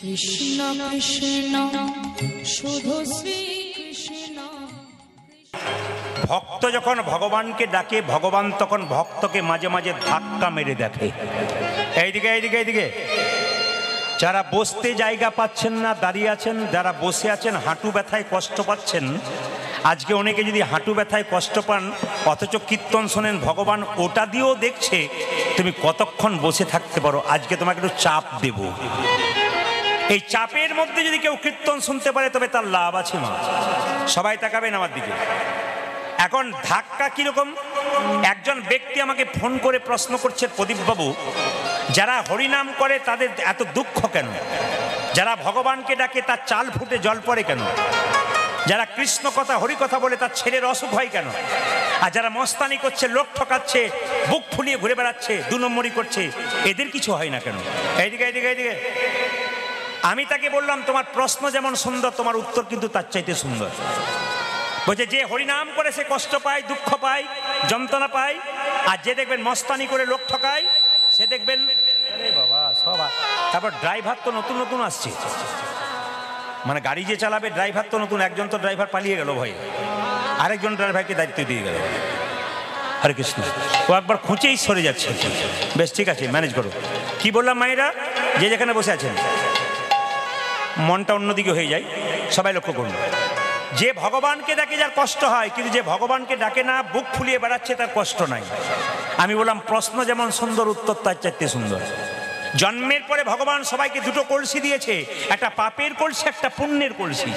কৃষ্ণ কৃষ্ণ শুধু শ্রী কৃষ্ণ। ভক্ত যখন ভগবানকে ডাকে, ভগবান তখন ভক্তকে মাঝে মাঝে ধাক্কা মেরে দেখে। এইদিকে এইদিকে এইদিকে। যারা বসতে জায়গা পাচ্ছেন না, দাঁড়িয়ে আছেন, যারা বসে আছেন হাঁটু ব্যথায় কষ্ট পাচ্ছেন, আজকে অনেকে যদি হাঁটু ব্যথায় কষ্ট পান অথচ কীর্তন শোনেন, ভগবান ওটা দিয়েও দেখছে তুমি কতক্ষণ বসে থাকতে পারো। আজকে তোমাকে একটু চাপ দেব। এই চাপের মধ্যে যদি কেউ কীর্তন শুনতে পারে তবে তার লাভ আছে। মা সবাই তাকাবেন আমার দিকে। এখন ধাক্কা কিরকম? একজন ব্যক্তি আমাকে ফোন করে প্রশ্ন করছে, প্রদীপবাবু, যারা হরিনাম করে তাদের এত দুঃখ কেন? যারা ভগবানকে ডাকে তার চাল ফুটে জল পড়ে কেন? যারা কৃষ্ণ কথা হরি কথা বলে তার ছেলের অসুখ হয় কেন? আর যারা মস্তানি করছে, লোক ঠকাচ্ছে, বুক ফুলিয়ে ঘুরে বেড়াচ্ছে, 2 নম্বরই করছে, এদের কিছু হয় না কেন? এইদিকে এইদিকে এইদিকে। আমি তাকে বললাম, তোমার প্রশ্ন যেমন সুন্দর, তোমার উত্তর কিন্তু তার চাইতে সুন্দর। বলছে, যে হরিনাম করে সে কষ্ট পায়, দুঃখ পায়, যন্ত্রণা পায়, আর যে দেখবেন মস্তানি করে লোক ঠকায় সে দেখবেন, আরে বাবা সব। তারপর ড্রাইভার তো নতুন নতুন আসছে, মানে গাড়ি যে চালাবে ড্রাইভার তো নতুন। একজন তো ড্রাইভার পালিয়ে গেল ভয়ে, আরেকজন ড্রাইভারকে দায়িত্ব দিয়ে গেল। হরে কৃষ্ণ। ও একবার খুঁচেই সরে যাচ্ছে। বেশ ঠিক আছে, ম্যানেজ করো। কি বললাম মায়েরা? যে যেখানে বসে আছেন মনটা অন্যদিকে হয়ে যায়, সবাই লক্ষ্য করুন। যে ভগবানকে ডাকে যার কষ্ট হয়, কিন্তু যে ভগবানকে ডাকে না, বুক ফুলিয়ে বেড়াচ্ছে, তার কষ্ট নাই। আমি বললাম, প্রশ্ন যেমন সুন্দর, উত্তর তার চাইতে সুন্দর। জন্মের পরে ভগবান সবাইকে 2টো কলসি দিয়েছে, একটা পাপের কলসি, একটা পুণ্যের কলসি।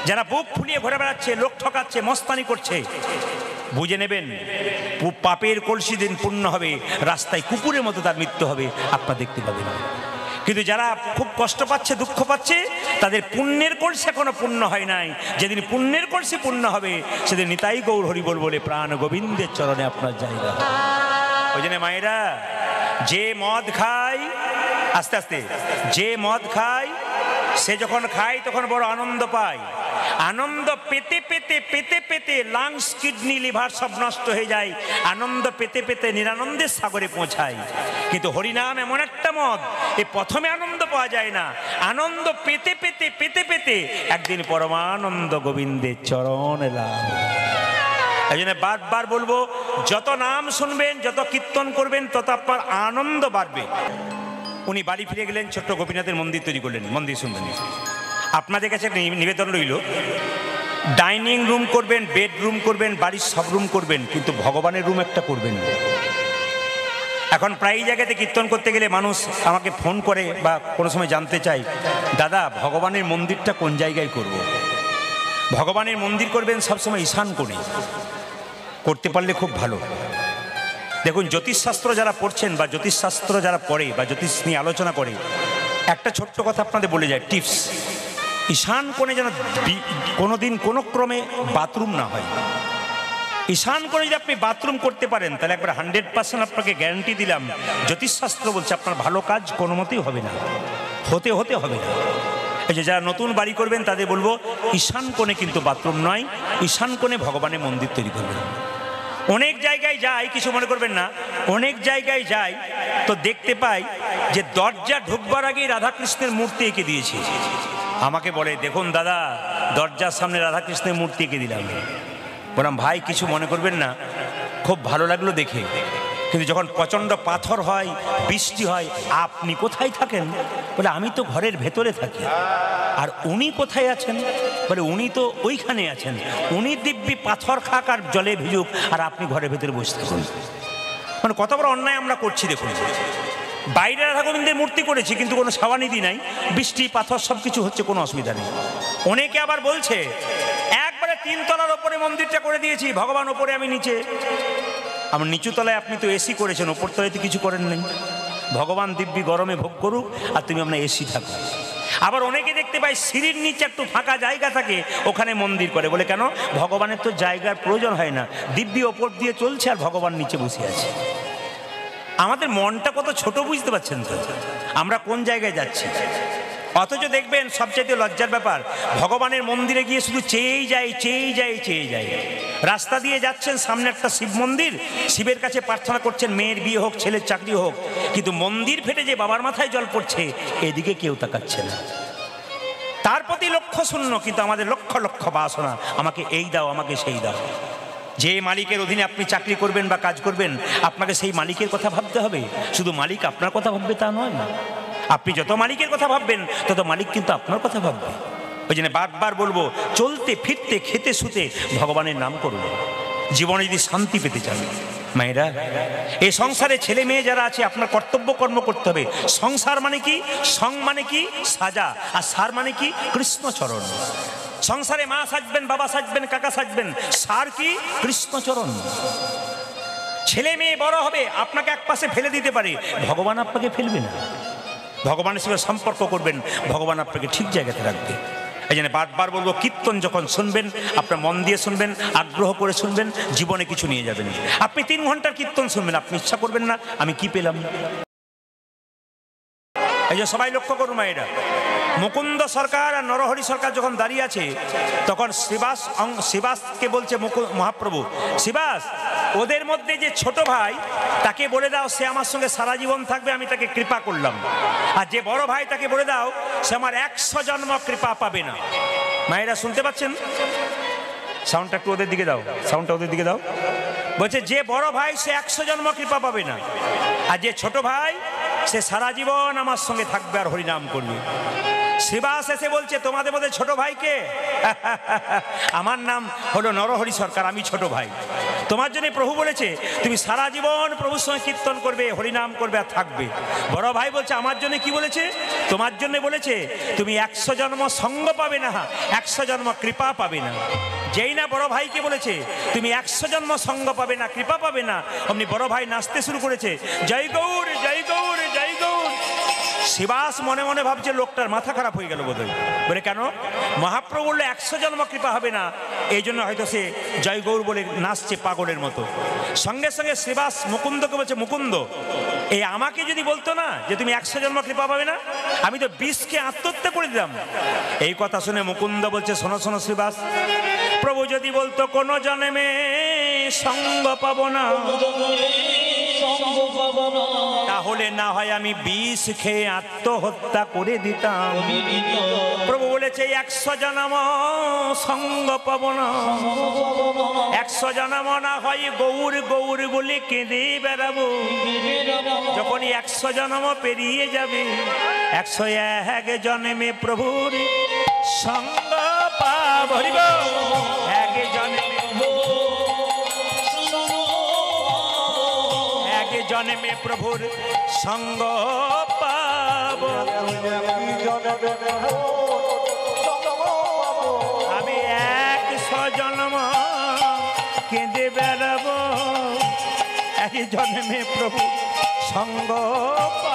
যারা বুক ফুলিয়ে ঘুরে বেড়াচ্ছে, লোক ঠকাচ্ছে, মস্তানি করছে, বুঝে নেবেন পাপের কলসি দিন পূর্ণ হবে, রাস্তায় কুকুরের মতো তার মৃত্যু হবে, আপনারা দেখতে পাবেন। কিন্তু যারা খুব কষ্ট পাচ্ছে, দুঃখ পাচ্ছে, তাদের পুণ্যের কলসি এখনো পূর্ণ হয় নাই। যেদিন পুণ্যের কলসি পূর্ণ হবে সেদিন নিতাই গৌর হরি বল বলে প্রাণ গোবিন্দের চরণে আপনার জায়গা। ওই জন্য মায়েরা, যে মদ খায়, আস্তে আস্তে, যে মদ খায় সে যখন খায় তখন বড় আনন্দ পায়। আনন্দ পেতে পেতে পেতে পেতে লাংস, কিডনি, লিভার সব নষ্ট হয়ে যায়। আনন্দ পেতে পেতে নিরানন্দের সাগরে পৌঁছায়। কিন্তু হরিনাম এমন একটা মদ, এ প্রথমে আনন্দ পাওয়া যায় না, আনন্দ পেতে পেতে পেতে পেতে একদিন পরমানন্দ গোবিন্দের চরণে লাভ। এই জন্য বারবার বলবো, যত নাম শুনবেন, যত কীর্তন করবেন, তত আপনার আনন্দ বাড়বে। উনি বাড়ি ফিরে গেলেন, ছোট্ট গোপীনাথের মন্দির তৈরি করলেন, মন্দির শুনবেন। আপনাদের কাছে একটা নিবেদন রইল, ডাইনিং রুম করবেন, বেডরুম করবেন, বাড়ির সব রুম করবেন, কিন্তু ভগবানের রুম একটা করবেন। এখন প্রায় জায়গাতে কীর্তন করতে গেলে মানুষ আমাকে ফোন করে বা কোনো সময় জানতে চায়, দাদা ভগবানের মন্দিরটা কোন জায়গায় করব? ভগবানের মন্দির করবেন সবসময় ঈশান কোণে, করতে পারলে খুব ভালো। দেখুন, জ্যোতিষশাস্ত্র যারা পড়ছেন বা জ্যোতিষশাস্ত্র যারা পড়ে বা জ্যোতিষ নিয়ে আলোচনা করে, একটা ছোট্ট কথা আপনাদের বলে যায়, টিপস। ঈশান কোণে যেন কোনোদিন কোনো ক্রমে বাথরুম না হয়। ঈশান কোণে যদি আপনি বাথরুম করতে পারেন, তাহলে একবার 100% আপনাকে গ্যারান্টি দিলাম, জ্যোতিষশাস্ত্র বলছে আপনার ভালো কাজ কোনো মতেই হবে না, হতে হবে না। এই যে যারা নতুন বাড়ি করবেন তাদের বলবো, ঈশান কোণে কিন্তু বাথরুম নয়, ঈশান কোণে ভগবানের মন্দির তৈরি করবেন। অনেক জায়গায় যাই, কিছু মনে করবেন না, অনেক জায়গায় যাই তো দেখতে পাই যে দরজা ঢুকবার আগেই রাধাকৃষ্ণের মূর্তি এঁকে দিয়েছে। আমাকে বলে, দেখুন দাদা, দরজার সামনে রাধাকৃষ্ণের মূর্তি এঁকে দিলাম। বললাম, ভাই কিছু মনে করবেন না, খুব ভালো লাগলো দেখে, কিন্তু যখন প্রচণ্ড পাথর হয়, বৃষ্টি হয়, আপনি কোথায় থাকেন? বলে, আমি তো ঘরের ভেতরে থাকি। আর উনি কোথায় আছেন? বলে, উনি তো ওইখানে আছেন। উনি দিব্যি পাথর খাক আর জলে ভিজুক, আর আপনি ঘরের ভেতরে বসে থাকুন। মানে কত বড় অন্যায় আমরা করছি দেখুন। বাইরে রাধা গোবিন্দের মূর্তি করেছি, কিন্তু কোনো সাবানিধি নাই, বৃষ্টি পাথর সব কিছু হচ্ছে, কোনো অসুবিধা নেই। অনেকে আবার বলছে, একবারে 3 তলার ওপরে মন্দিরটা করে দিয়েছি, ভগবান ওপরে, আমি নিচে। আমার নিচু তলায় আপনি তো এসি করেছেন, ওপর তলায় তো কিছু করেন নাই। ভগবান দিব্যি গরমে ভোগ করুক, আর তুমি আপনার এসি থাকো। আবার অনেকে দেখতে পাই সিঁড়ির নিচে একটু ফাঁকা জায়গা থাকে, ওখানে মন্দির করে। বলে, কেন? ভগবানের তো জায়গার প্রয়োজন হয় না, দিব্যি ওপর দিয়ে চলছে আর ভগবান নিচে বসে আছে। আমাদের মনটা কত ছোট বুঝতে পারছেন তো? আমরা কোন জায়গায় যাচ্ছি? অথচ দেখবেন সবচাইতে লজ্জার ব্যাপার, ভগবানের মন্দিরে গিয়ে শুধু চেয়েই যায়। রাস্তা দিয়ে যাচ্ছেন, সামনে একটা শিব মন্দির, শিবের কাছে প্রার্থনা করছেন মেয়ের বিয়ে হোক, ছেলের চাকরি হোক, কিন্তু মন্দির ফেটে যে বাবার মাথায় জল পড়ছে এদিকে কেউ তাকাচ্ছে না। তার প্রতি লক্ষ্য শূন্য, কিন্তু আমাদের লক্ষ লক্ষ বাসনা, আমাকে এই দাও, আমাকে সেই দাও। যে মালিকের অধীনে আপনি চাকরি করবেন বা কাজ করবেন, আপনাকে সেই মালিকের কথা ভাবতে হবে। শুধু মালিক আপনার কথা ভাববে তা নয়। আপনি যত মালিকের কথা ভাববেন তত মালিক কিন্তু আপনার কথা ভাববে। ওই জন্য বারবার বলবো, চলতে ফিরতে খেতে শুতে ভগবানের নাম করুন, জীবনে যদি শান্তি পেতে চান। মায়েরা, এই সংসারে ছেলে মেয়ে যারা আছে, আপনার কর্তব্য কর্ম করতে হবে। সংসার মানে কি? সং মানে কি? সাজা। আর সার মানে কি? কৃষ্ণচরণ। সংসারে মা সাজবেন, বাবা সাজবেন, কাকা সাজবেন, সার কি? কৃষ্ণচরণ। ছেলে মেয়ে বড় হবে, আপনাকে এক পাশে ফেলে দিতে পারে, ভগবান আপনাকে ফেলবে না। ভগবানের সঙ্গে সম্পর্ক করবেন, ভগবান আপনাকে ঠিক জায়গাতে রাখবে। এই জন্য বারবার বলবো, কীর্তন যখন শুনবেন আপনার মন দিয়ে শুনবেন, আগ্রহ করে শুনবেন, জীবনে কিছু নিয়ে যাবেন। আপনি 3 ঘন্টার কীর্তন শুনবেন, আপনি ইচ্ছা করবেন না আমি কি পেলাম। এই যে সবাই লক্ষ্য করুন মায়েরা, মুকুন্দ সরকার আর নরহরি সরকার যখন দাঁড়িয়ে আছে, তখন শিবাসকে বলছে মহাপ্রভু, শিবাস, ওদের মধ্যে যে ছোট ভাই তাকে বলে দাও সে আমার সঙ্গে সারা জীবন থাকবে, আমি তাকে কৃপা করলাম। আর যে বড় ভাই তাকে বলে দাও সে আমার 100 জন্ম কৃপা পাবে না। মায়েরা শুনতে পাচ্ছেন? সাউন্ডটা একটু ওদের দিকে দাও, সাউন্ডটা ওদের দিকে দাও। বলছে যে বড় ভাই সে 100 জন্ম কৃপা পাবে না, আর যে ছোট ভাই সে সারা জীবন আমার সঙ্গে থাকবে আর হরিনাম করবে। শিবাস এসে বলছে, তোমাদের মধ্যে ছোট ভাইকে? আমার নাম হলো নরহরি সরকার, আমি ছোট ভাই। তোমার জন্য প্রভু বলেছে তুমি সারা জীবন প্রভুর সঙ্গে কীর্তন করবে, হরিনাম করবে আর থাকবে। বড় ভাই বলছে, আমার জন্য কি বলেছে? তোমার জন্য বলেছে তুমি 100 জন্ম সঙ্গ পাবে না, 100 জন্ম কৃপা পাবে না। যেই না বড় ভাইকে বলেছে তুমি 100 জন্ম সঙ্গ পাবে না, কৃপা পাবে না, অমনি বড় ভাই নাচতে শুরু করেছে, জয় গৌর জয় গৌর জয় গৌর। শিবাস মনে মনে ভাবছে লোকটার মাথা খারাপ হয়ে গেল বোধহয়। বলে কেন? মহাপ্রভু বললে 100 জন্ম কৃপা হবে না, এই জন্য হয়তো সে জয় গৌর বলে নাচছে পাগলের মতো। সঙ্গে সঙ্গে শিবাস মুকুন্দকে বলছে, মুকুন্দ, এই আমাকে যদি বলতো না যে তুমি 100 জন্ম কৃপা পাবে না, আমি তো 20কে আত্মহত্যা করে দিলাম। এই কথা শুনে মুকুন্দ বলছে, শোনো শোনো শিবাস, প্রভু যদি বলতো কোনো জন্মে সঙ্গ পাবো না, তাহলে না হয় আমি 20 খেয়ে আত্মহত্যা করে দিতাম। প্রভু বলেছে 100 জন্ম সঙ্গ পাবো না, 100 জন্ম না হয় গৌর গৌর বলে কেঁদে বেড়াবো। যখনই 100 জন্ম পেরিয়ে যাবে, 101 জন্মে প্রভুর সঙ্গ পাবো। এক জন্মে প্রভুর সঙ্গ পাব, আমি 100 জন্ম কেঁদে বেড়াবো, এক জন্মে প্রভু সঙ্গ পাব।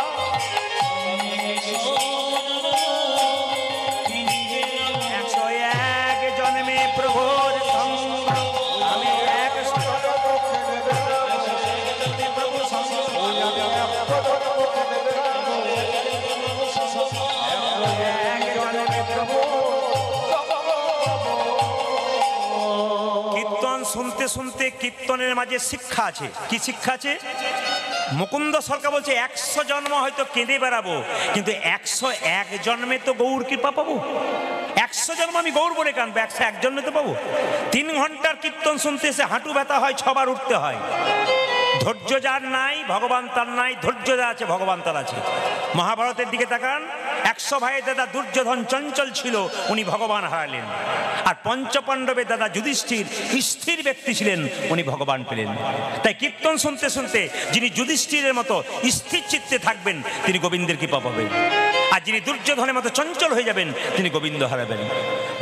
101 জন্মে প্রভুর সঙ্গ, আমি 100 কীর্তন শুনতে শুনতে কীর্তনের মাঝে শিক্ষা আছে। কি শিক্ষা আছে? মুকুন্দ সরকার বলছে 100 জন্ম হয়তো কেঁদে বেড়াবো, কিন্তু 101 জন্মে তো গৌর কৃপা পাবো। 100 জন্ম আমি গৌর বলে কাঁদবো, 101 জন্মে তো পাবো। 3 ঘন্টার কীর্তন শুনতে এসে হাঁটু ব্যথা হয়, 6 বার উঠতে হয়। ধৈর্য যার নাই ভগবান তার নাই, ধৈর্য যা আছে ভগবান তার আছে। মহাভারতের দিকে তাকান, 100 ভাইয়ের দাদা দুর্যোধন চঞ্চল ছিল, উনি ভগবান হারালেন। আর পঞ্চপাণ্ডবের দাদা যুধিষ্ঠির স্থির ব্যক্তি ছিলেন, উনি ভগবান পেলেন। তাই কীর্তন শুনতে শুনতে যিনি যুধিষ্ঠিরের মতো স্থির চিত্তে থাকবেন তিনি গোবিন্দের কৃপা পাবেন, আর যিনি দুর্যোধনের মতো চঞ্চল হয়ে যাবেন তিনি গোবিন্দ হারাবেন।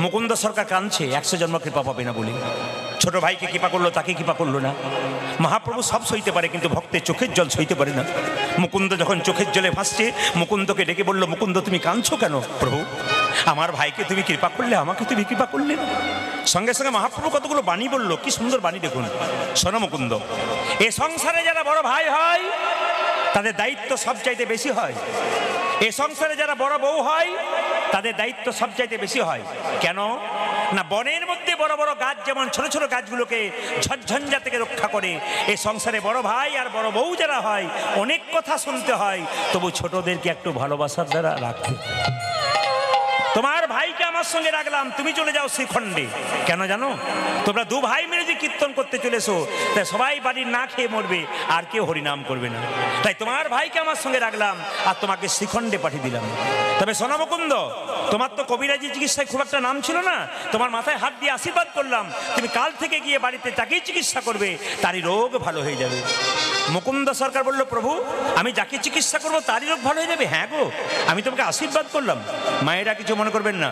মুকুন্দ সরকার কাঁদছে 100 জন্ম কৃপা পাবে না বলে। ছোট ভাইকে কৃপা করলো, তাকে কৃপা করলো না। মহাপ্রভু সব সইতে পারে, কিন্তু ভক্তের চোখের জল সইতে পারে না। মুকুন্দ যখন চোখের জলে ভাসছে, মুকুন্দকে ডেকে বলল, মুকুন্দ তুমি কাঁদছো কেন? প্রভু, আমার ভাইকে তুমি কৃপা করলে, আমাকে তুমি কৃপা করলে না। সঙ্গে সঙ্গে মহাপ্রভু কতগুলো বাণী বললো, কি সুন্দর বাণী দেখুন। শোনো মুকুন্দ, এ সংসারে যারা বড় ভাই হয় তাদের দায়িত্ব সবচাইতে বেশি হয়। এ সংসারে যারা বড় বউ হয় তাদের দায়িত্ব সবচাইতে বেশি হয়। কেন না, বনের মধ্যে বড় বড় গাছ যেমন ছোট ছোট গাছগুলোকে ঝঞ্ঝা থেকে রক্ষা করে, এই সংসারে বড় ভাই আর বড় বউ যারা হয় অনেক কথা শুনতে হয়, তবু ছোটদেরকে একটু ভালোবাসার দ্বারা রাখতে। তোমার ভাইকে আমার সঙ্গে রাখলাম, তুমি চলে যাও শ্রীখণ্ডে। কেন জানো? তোমরা দু ভাই মিলে যে কীর্তন করতে চলেছো, তাই সবাই বাড়ির না খেয়ে মরবে, আর কেউ হরিনাম করবে না। তাই তোমার ভাইকে আমার সঙ্গে রাখলাম আর তোমাকে শ্রীখণ্ডে পাঠিয়ে দিলাম। তবে সোনা মুকুন্দ, তোমার তো কবিরাজি চিকিৎসায় খুব একটা নাম ছিল না, তোমার মাথায় হাত দিয়ে আশীর্বাদ করলাম, তুমি কাল থেকে গিয়ে বাড়িতে যাকেই চিকিৎসা করবে তারই রোগ ভালো হয়ে যাবে। মুকুন্দ সরকার বলল, প্রভু আমি যাকে চিকিৎসা করবো তারই রোগ ভালো হয়ে যাবে? হ্যাঁ গো, আমি তোমাকে আশীর্বাদ করলাম। মায়েরা কিছু মনে করবেন না,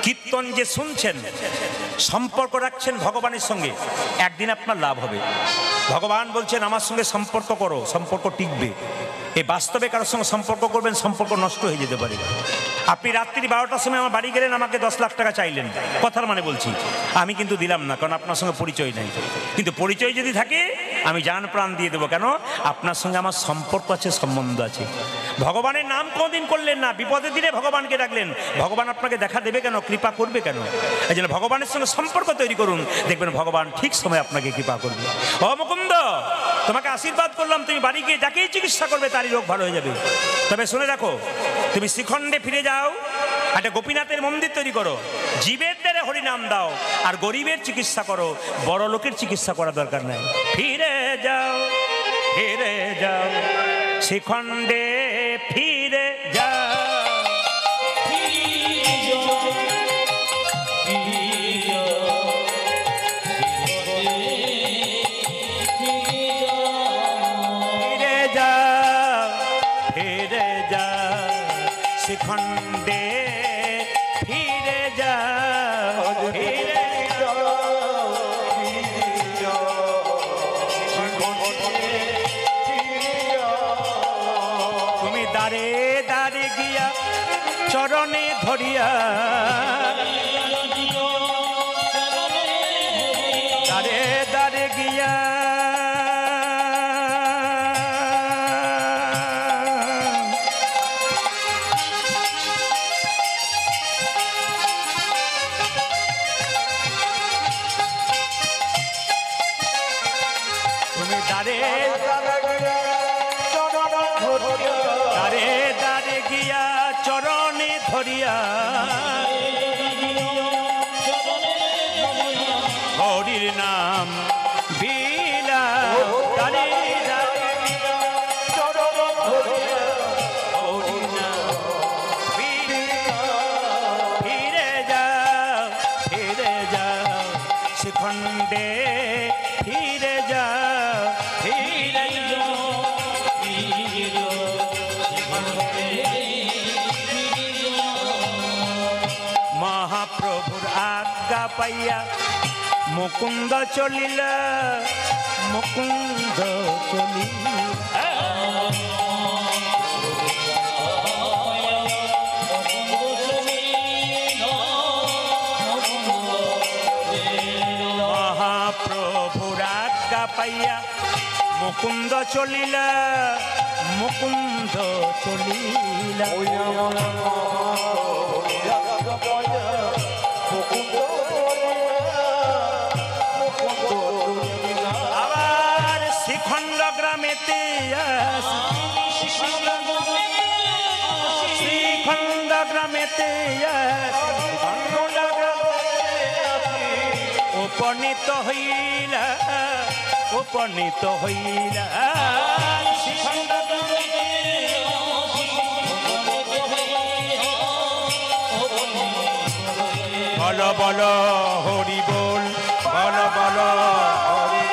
কীর্তন যে শুনছেন, সম্পর্ক রাখছেন ভগবানের সঙ্গে, একদিন আপনার লাভ হবে। ভগবান বলছেন আমার সঙ্গে সম্পর্ক করো, সম্পর্ক টিকবে। এই বাস্তবে কারোর সঙ্গে সম্পর্ক করবেন, সম্পর্ক নষ্ট হয়ে যেতে পারে। আপনি রাত্রি 12টার সময় আমার বাড়ি গেলেন, আমাকে 10 লাখ টাকা চাইলেন, কথার মানে বলছি, আমি কিন্তু দিলাম না, কারণ আপনার সঙ্গে পরিচয় নেই। কিন্তু পরিচয় যদি থাকে আমি জান প্রাণ দিয়ে দেবো। কেন? আপনার সঙ্গে আমার সম্পর্ক আছে, সম্বন্ধ আছে। ভগবানের নাম কোনদিন করলেন না, বিপদের দিনে ভগবানকে ডাকলেন, ভগবান আপনাকে দেখা দেবে কেন, কৃপা করবে কেন? এই জন্য ভগবানের সঙ্গে সম্পর্ক তৈরি করুন, দেখবেন ভগবান ঠিক সময় আপনাকে কৃপা করবে। ও মুকুন্দ, তোমাকে আশীর্বাদ করলাম, তুমি বাড়ি গিয়ে যাকেই চিকিৎসা করবে তারই রোগ ভালো হয়ে যাবে। তবে শুনে রাখো, তুমি শ্রীখণ্ডে ফিরে যাও, একটা গোপীনাথের মন্দির তৈরি করো, জীবের দ্বারা হরিনাম দাও, আর গরিবের চিকিৎসা করো, বড় লোকের চিকিৎসা করা দরকার নাই। ফিরে যাও, ফিরে যাও, শ্রীখণ্ডে ফিরে যাও। শ্রীখণ্ডে ফিরে যাও, ফিরে তুমি দাঁড়ে দাঁড়ে গিয়া চরণে ধরিয়া, দাঁড়ে দাঁড়ে গিয়া হরির নাম বিলা, ফিরে যাও, ফিরে যাও, শ্রীখণ্ডে ফিরে যাও, ফিরে যাও। মহাপ্রভুর আজ্ঞা পাইয়া মুকুন্দ চলিল, মুকুন্দ চলিল। মহাপ্রভুর আজ্ঞা পাইয়া মুকুন্দ চলিল, মুকুন্দ চলিল। আবার শ্রীখণ্ড গ্রামেতে, শ্রীখণ্ড গ্রামেতে উপনীত হইল, উপনীত হইল। বল বল হরি বল, বল বল হরি,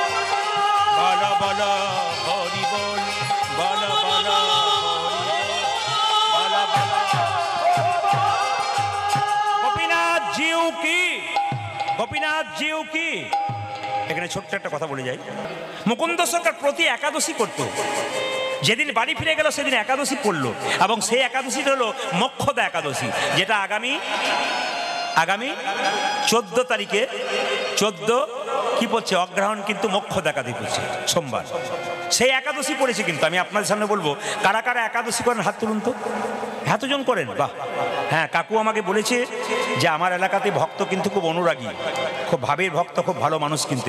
বল বল হরি বল, বল বল বল বল। গোপীনাথ জিউ কি, গোপীনাথ জিউ কি। এখানে ছোট্ট একটা কথা বলে যাই, মুকুন্দ সরকার প্রতি একাদশী করত। যেদিন বাড়ি ফিরে গেল সেদিন একাদশী পড়লো, এবং সেই একাদশীটা হলো মোক্ষদা একাদশী, যেটা আগামী 14 তারিখে, 14 কি পড়ছে অগ্রহণ, কিন্তু মোক্ষদা একাদশী পড়ছে সোমবার। সেই একাদশী পড়েছে কিন্তু আমি আপনাদের সামনে বলবো কারা কারা একাদশী করেন হাত তুলুন তো। এতজন করেন, বাহ। হ্যাঁ, কাকু আমাকে বলেছে যে আমার এলাকাতে ভক্ত কিন্তু খুব অনুরাগী, খুব ভাবের ভক্ত, খুব ভালো মানুষ কিন্তু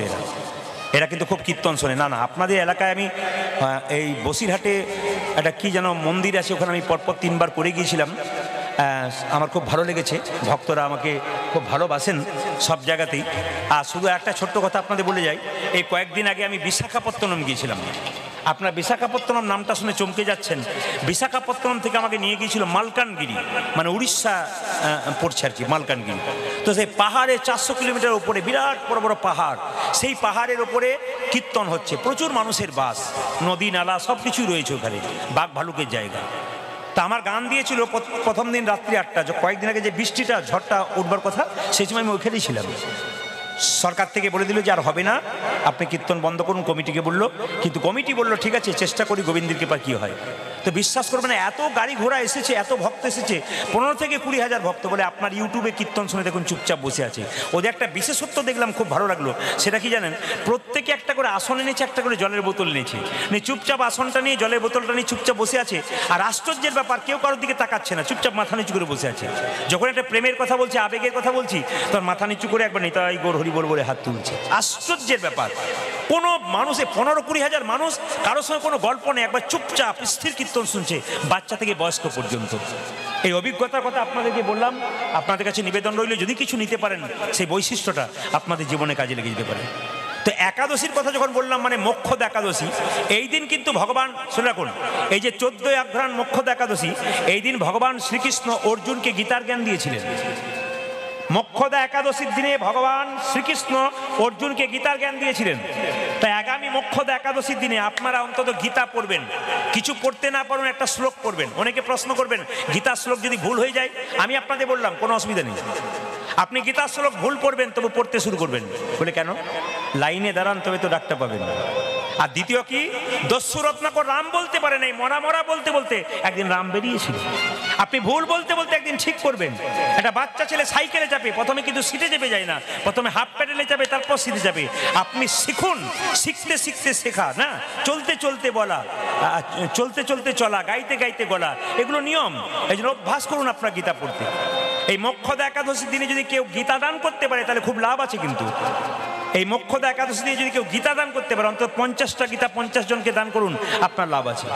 এরা কিন্তু খুব কীর্তন শোনে। না না, আপনাদের এলাকায় আমি এই বসিরহাটে একটা কি যেন মন্দির আছে, ওখানে আমি পরপর 3 বার করে গিয়েছিলাম। আমার খুব ভালো লেগেছে, ভক্তরা আমাকে খুব ভালোবাসেন সব জায়গাতেই। আর শুধু একটা ছোট্ট কথা আপনাদের বলে যাই, এই কয়েকদিন আগে আমি বিশাখাপত্তনম গিয়েছিলাম। আপনার বিশাখাপত্তনম নামটা শুনে চমকে যাচ্ছেন। বিশাখাপত্তনম থেকে আমাকে নিয়ে গিয়েছিল মালকানগিরি, মানে উড়িষ্যা পড়ছে আর কি, মালকানগিরি। তো সেই পাহাড়ে 400 কিলোমিটার উপরে বিরাট বড় বড় পাহাড়, সেই পাহাড়ের ওপরে কীর্তন হচ্ছে, প্রচুর মানুষের বাস, নদী নালা সব কিছুই রয়েছে ওখানে, বাঘ ভালুকের জায়গা। তা আমার গান দিয়েছিল প্রথম দিন রাত্রি 8টা, কয়েকদিন আগে যে বৃষ্টিটা ঝড়টা উঠবার কথা, সেই সময় আমি ওখানেই ছিলাম। সরকার থেকে বলে দিল যে আর হবে না, আপনি কীর্তন বন্ধ করুন, কমিটিকে বললো। কিন্তু কমিটি বললো ঠিক আছে, চেষ্টা করি গোবিন্দের কৃপা কী হয়। তো বিশ্বাস করবেন না, এত গাড়ি ঘোড়া এসেছে, এত ভক্ত এসেছে, 15 থেকে 20 হাজার ভক্ত। বলে আপনার ইউটিউবে কীর্তন শুনে দেখুন চুপচাপ বসে আছে। ওদের একটা বিশেষত্ব দেখলাম, খুব ভালো লাগলো। সেটা কি জানেন? প্রত্যেকে একটা করে আসন এনেছে, একটা করে জলের বোতল নিয়েছে, চুপচাপ আসনটা নিয়ে জলের বোতলটা নিয়ে চুপচাপ বসে আছে। আর আশ্চর্যের ব্যাপার, কেউ কারোর দিকে তাকাচ্ছে না, চুপচাপ মাথা নিচু করে বসে আছে। যখন একটা প্রেমের কথা বলছি, আবেগের কথা বলছি, তখন মাথা নিচু করে একবার নিতাই গৌর হরি বল বলে হাত তুলছে। আশ্চর্যের ব্যাপার, কোনো মানুষে 15-20 হাজার মানুষ, কারোর সঙ্গে কোনো গল্প নেই, একবার চুপচাপ স্থির কীর্তন শুনছে, বাচ্চা থেকে বয়স্ক পর্যন্ত। এই অভিজ্ঞতার কথা আপনাদেরকে বললাম। আপনাদের কাছে নিবেদন রইল, যদি কিছু নিতে পারেন, সেই বৈশিষ্ট্যটা আপনাদের জীবনে কাজে লেগে যেতে পারে। তো একাদশীর কথা যখন বললাম, মানে মোক্ষদা একাদশী, এই দিন কিন্তু ভগবান, শুনে রাখুন, এই যে 14ই অঘ্রাণ মোক্ষদা একাদশী, এই দিন ভগবান শ্রীকৃষ্ণ অর্জুনকে গীতার জ্ঞান দিয়েছিলেন। মোক্ষদা একাদশীর দিনে ভগবান শ্রীকৃষ্ণ অর্জুনকে গীতার জ্ঞান দিয়েছিলেন। তাই আগামী মোক্ষদা একাদশীর দিনে আপনারা অন্তত গীতা পড়বেন, কিছু পড়তে না পারুন একটা শ্লোক পড়বেন। অনেকে প্রশ্ন করবেন গীতার শ্লোক যদি ভুল হয়ে যায়, আমি আপনাদের বললাম কোনো অসুবিধা নেই, আপনি গীতার শ্লোক ভুল পড়বেন, তবু পড়তে শুরু করবেন। বলে কেন? লাইনে দাঁড়ান, তবে তো ডাক্তার পাবেন। আর দ্বিতীয় কি, দস্যু রত্নাকর রাম বলতে পারে নাই, মরা মরা বলতে বলতে একদিন রাম বেরিয়েছিল। আপনি ভুল বলতে বলতে একদিন ঠিক করবেন। একটা বাচ্চা ছেলে সাইকেলে চাপে, প্রথমে কিন্তু সিটে চেপে যায় না, প্রথমে হাফ প্যাডেলে যাবে, তারপর সিটে যাবে। আপনি শিখুন, শিখতে শিখতে শেখা, না চলতে চলতে বলা, চলতে চলতে চলা, গাইতে গাইতে গলা, এগুলো নিয়ম। এই জন্য অভ্যাস করুন আপনার গীতা পড়তে। এই মোক্ষদা একাদশীর দিনে যদি কেউ গীতা দান করতে পারে, তাহলে খুব লাভ আছে। কিন্তু এই মোক্ষদা একাদশী দিয়ে যদি কেউ গীতা দান করতে পারে, অন্তত 50টা গীতা 50 জনকে দান করুন, আপনার লাভ আছে।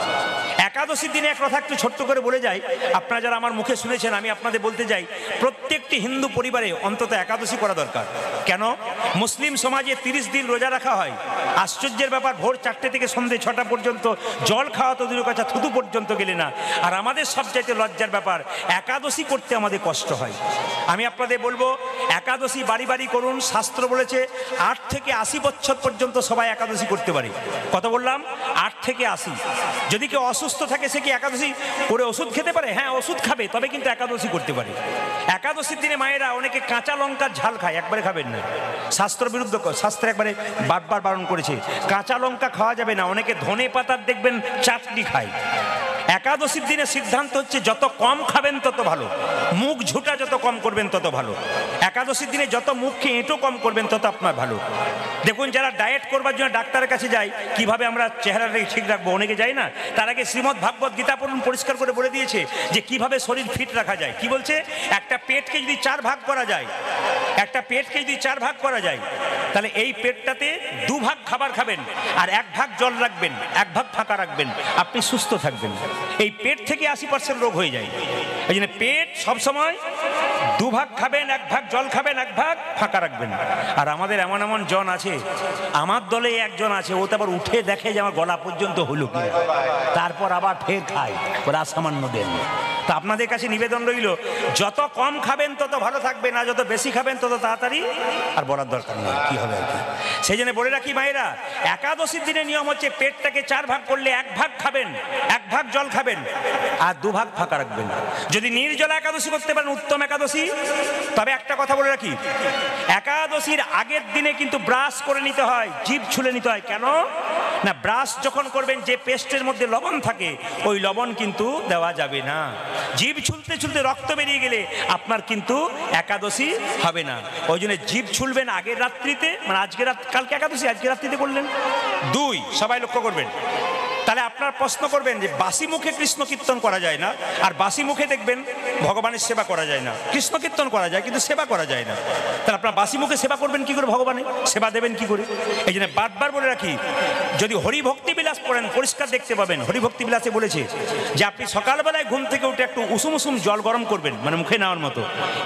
একাদশীর দিনে এক কথা একটু ছোট্ট করে বলে যাই, আপনারা যারা আমার মুখে শুনেছেন, আমি আপনাদের বলতে যাই, প্রত্যেকটি হিন্দু পরিবারে অন্তত একাদশী করা দরকার। কেন? মুসলিম সমাজে 30 দিন রোজা রাখা হয়। আশ্চর্যের ব্যাপার, ভোর 4টে থেকে সন্ধ্যে 6টা পর্যন্ত জল খাওয়া তো দূরের কথা, থুতু পর্যন্ত গেলে না। আর আমাদের সবচাইতে লজ্জার ব্যাপার, একাদশী করতে আমাদের কষ্ট হয়। আমি আপনাদের বলবো, একাদশী বাড়ি বাড়ি করুন। শাস্ত্র বলেছে 8 থেকে 80 বছর পর্যন্ত সবাই একাদশী করতে পারে। কত বললাম? 8 থেকে 80। যদি কেউ অসুস্থ থাকে, সে কি একাদশী করে ওষুধ খেতে পারে? হ্যাঁ, ওষুধ খাবে, তবে কিন্তু একাদশী করতে পারে। একাদশীর দিনে মায়েরা অনেকে কাঁচা লঙ্কার ঝাল খায়, একবারে খাবেন না, শাস্ত্র বিরুদ্ধ। শাস্ত্রে একবারে বারবার বারণ করেছে, কাঁচা লঙ্কা খাওয়া যাবে না। অনেকে ধনে পাতার দেখবেন চাটনি খায়। একাদশীর দিনে সিদ্ধান্ত হচ্ছে যত কম খাবেন তত ভালো, মুখ ঝুটা যত কম করবেন তত ভালো। একাদশীর দিনে যত মুখকে এঁটো কম করবেন তত আপনার ভালো। দেখুন, যারা ডায়েট করবার জন্য ডাক্তারের কাছে যায়, কিভাবে আমরা চেহারাটাকে ঠিক রাখবো, অনেকে যায় না। তার আগে শ্রীমদ্ ভাগবত গীতা পড়ুন, পরিষ্কার করে বলে দিয়েছে যে কিভাবে শরীর ফিট রাখা যায়। কি বলছে? একটা পেটকে যদি 4 ভাগ করা যায়, একটা পেটকে যদি 4 ভাগ করা যায়, তাহলে এই পেটটাতে 2 ভাগ খাবার খাবেন, আর 1 ভাগ জল রাখবেন, 1 ভাগ ফাঁকা রাখবেন, আপনি সুস্থ থাকবেন। এই পেট থেকে 80% রোগ হয়ে যায়। এই জন্য পেট সবসময় 2 ভাগ খাবেন, 1 ভাগ জল খাবেন, 1 ভাগ ফাঁকা রাখবেন। আর আমাদের এমন এমন জন আছে, আমার দলে একজন আছে, ও তো আবার উঠে দেখে যে আমার গলা পর্যন্ত হলো কি, তারপর আবার ফের খায়, ওরা সামান্য দেন। তো আপনাদের কাছে নিবেদন রইল, যত কম খাবেন তত ভালো থাকবেন, আর যত বেশি খাবেন তত তাড়াতাড়ি, আর বলার দরকার নেই কি হবে আর কি। সেই জন্য বলে রাখি মায়েরা, একাদশীর দিনে নিয়ম হচ্ছে পেটটাকে 4 ভাগ করলে 1 ভাগ খাবেন, 1 ভাগ জল খাবেন, আর 2 ভাগ ফাঁকা রাখবেন। যদি নির্জলা একাদশী করতে পারেন, উত্তম একাদশী। তবে একটা কথা বলে রাখি, একাদশীর আগের দিনে কিন্তু ব্রাশ করে নিতে হয়, জিভ ছুলে নিতে হয়। কেন? না, ব্রাশ যখন করবেন যে পেস্টের মধ্যে লবণ থাকে ওই লবণ কিন্তু দেওয়া যাবে না। জিভ ছুলতে ছুলতে রক্ত বেরিয়ে গেলে আপনার কিন্তু একাদশী হবে না। ওই জন্য জিভ ছুলবেন আগের রাত্রিতে, মানে আজকে কালকে একাদশী, আজকে রাত্রিতে করলেন। 2, সবাই লক্ষ্য করবেন। তাহলে আপনার প্রশ্ন করবেন যে বাসি মুখে কৃষ্ণ কীর্তন করা যায় না, আর বাসি মুখে দেখবেন ভগবানের সেবা করা যায় না। কৃষ্ণ কীর্তন করা যায় কিন্তু সেবা করা যায় না। তাহলে আপনার বাসি মুখে সেবা করবেন কি করে, ভগবানের সেবা দেবেন কি করে? এই জন্য বারবার বলে রাখি, যদি হরিভক্তি বিলাস পড়েন পরিষ্কার দেখতে পাবেন। হরিভক্তি বিলাসে বলেছে যে আপনি সকালবেলায় ঘুম থেকে উঠে একটু উষুম উষুম জল গরম করবেন, মানে মুখে নেওয়ার মতো।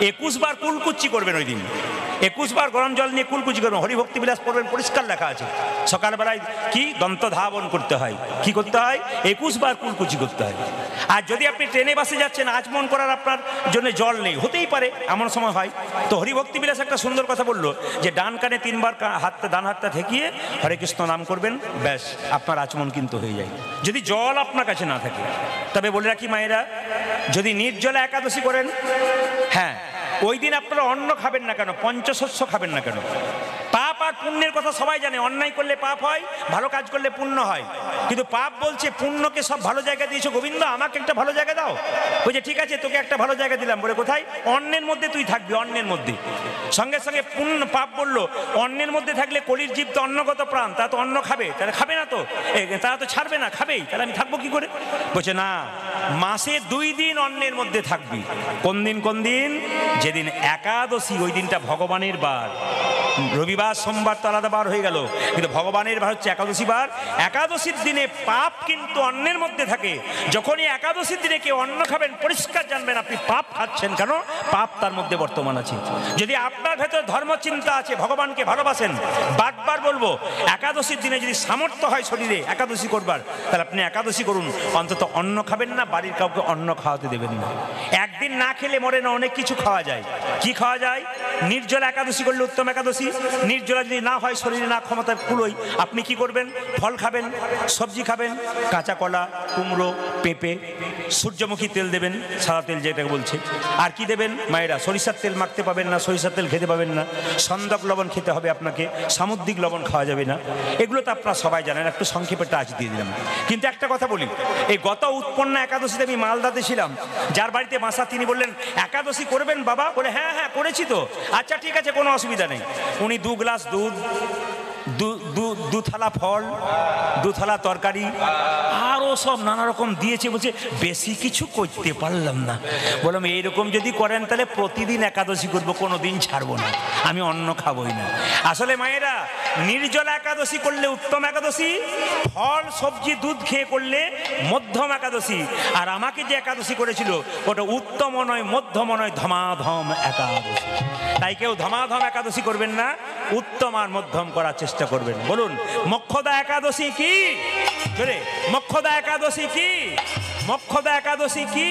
21 বার কুলকুচ্চি করবেন ওই দিন। 21 বার গরম জল নিয়ে কুলকুচি করবেন, হরিভক্তি বিলাস পড়বেন, পরিষ্কার লেখা আছে। সকালবেলায় কি দন্ত ধাবন করতে হয়, কি করতে হয়? 21 বার কুলকুচি করতে হয়। আর যদি আপনি ট্রেনে বাসে যাচ্ছেন, আচমন করার আপনার জন্য জল নেই, হতেই পারে এমন সময় হয়, তো হরিভক্তি বিলাস একটা সুন্দর কথা বললো যে ডান কানে 3 বার ডান হাতটা ঠেকিয়ে হরে কৃষ্ণ নাম করবেন, ব্যাস আপনার আচমন কিন্তু হয়ে যায়, যদি জল আপনার কাছে না থাকে। তবে বলে রাখি মায়েরা, যদি নির্জলা একাদশী করেন, হ্যাঁ ওই দিন আপনারা অন্ন খাবেন না কেন, পঞ্চশস্য খাবেন না কেন? পাপ আর পুণ্যের কথা সবাই জানে, অন্যায় করলে পাপ হয়, ভালো কাজ করলে পুণ্য হয়। কিন্তু পাপ বলছে পুণ্যকে সব ভালো জায়গা দিয়েছো গোবিন্দ, আমাকে একটা ভালো জায়গা দাও। বলছে ঠিক আছে তোকে একটা ভালো জায়গা দিলাম, বলে কোথায়? অন্নের মধ্যে তুই থাকবি, অন্নের মধ্যে। সঙ্গে সঙ্গে পুণ্য পাপ বললো অন্নের মধ্যে থাকলে কলির জীব তো অন্নগত প্রাণ, তা তো অন্ন খাবে, তাহলে খাবে না তো, তারা তো ছাড়বে না, খাবেই, তাহলে আমি থাকবো কি করে? বলছে না, মাসে 2 দিন অন্নের মধ্যে থাকবি। কোন দিন কোন দিন? যেদিন একাদশী, ওই দিনটা ভগবানের বার। রবিবার সোমবার তো আলাদা বার হয়ে গেল, কিন্তু ভগবানের বার হচ্ছে একাদশী বার। একাদশীর দিনে পাপ কিন্তু অন্নের মধ্যে থাকে। যখনই একাদশীর দিনে কেউ অন্ন খাবেন, পরিষ্কার জানবেন আপনি পাপ খাচ্ছেন, কেন? পাপ তার মধ্যে বর্তমান আছে। যদি আপনার ভেতর ধর্মচিন্তা আছে, ভগবানকে ভালোবাসেন, বারবার বলবো একাদশীর দিনে যদি সামর্থ্য হয় শরীরে একাদশী করবার, তাহলে আপনি একাদশী করুন, অন্তত অন্ন খাবেন না, বাড়ির কাউকে অন্ন খাওয়াতে দেবেন না। একদিন না খেলে মরে না, অনেক কিছু খাওয়া যায়। কি খাওয়া যায়? নির্জলা একাদশী করলে উত্তম একাদশী। নির্জলা যদি না হয়, শরীরে না ক্ষমতা কুলোই, আপনি কি করবেন? ফল খাবেন, সবজি খাবেন, কাঁচা কলা, কুমড়ো, পেঁপে, সূর্যমুখী তেল দেবেন, সাদা তেল যেটা বলছে। আর কি দেবেন মায়েরা? সরিষার তেল মাখতে পাবেন না, সরিষার তেল খেতে পাবেন না, সন্দক লবণ খেতে হবে আপনাকে, সামুদ্রিক লবণ খাওয়া যাবে না। এগুলো তো আপনারা সবাই জানেন, একটু সংক্ষেপে টাচ দিয়ে দিলাম। কিন্তু একটা কথা বলি, এই গত উৎপন্না একাদশীতে আমি মালদাতে ছিলাম, যার বাড়িতে মাসা তিনি বললেন একাদশী করবেন বাবা? বলে হ্যাঁ হ্যাঁ করেছি তো। আচ্ছা ঠিক আছে, কোনো অসুবিধা নেই। উনি 2 গ্লাস দুধ, 2 থালা ফল, 2 থালা তরকারি, আরও সব নানা রকম দিয়েছে। বলছে বেশি কিছু করতে পারলাম না। বললাম এইরকম যদি করেন তাহলে প্রতিদিন একাদশী করবো, কোনো দিন ছাড়বো না, আমি অন্ন খাবোই না। আসলে মায়েরা, নির্জলা একাদশী করলে উত্তম একাদশী, ফল সবজি দুধ খেয়ে করলে মধ্যম একাদশী। আর আমাকে যে একাদশী করেছিল ওটা উত্তম নয়, মধ্যম নয়, ধমাধম একাদশী। তাই কেউ ধমাধম একাদশী করবেন না, উত্তম আর মধ্যম করার চেষ্টা করবেন। বলুন মোক্ষদা একাদশী কি? মোক্ষদা একাদশী কি? মোক্ষদা একাদশী কি?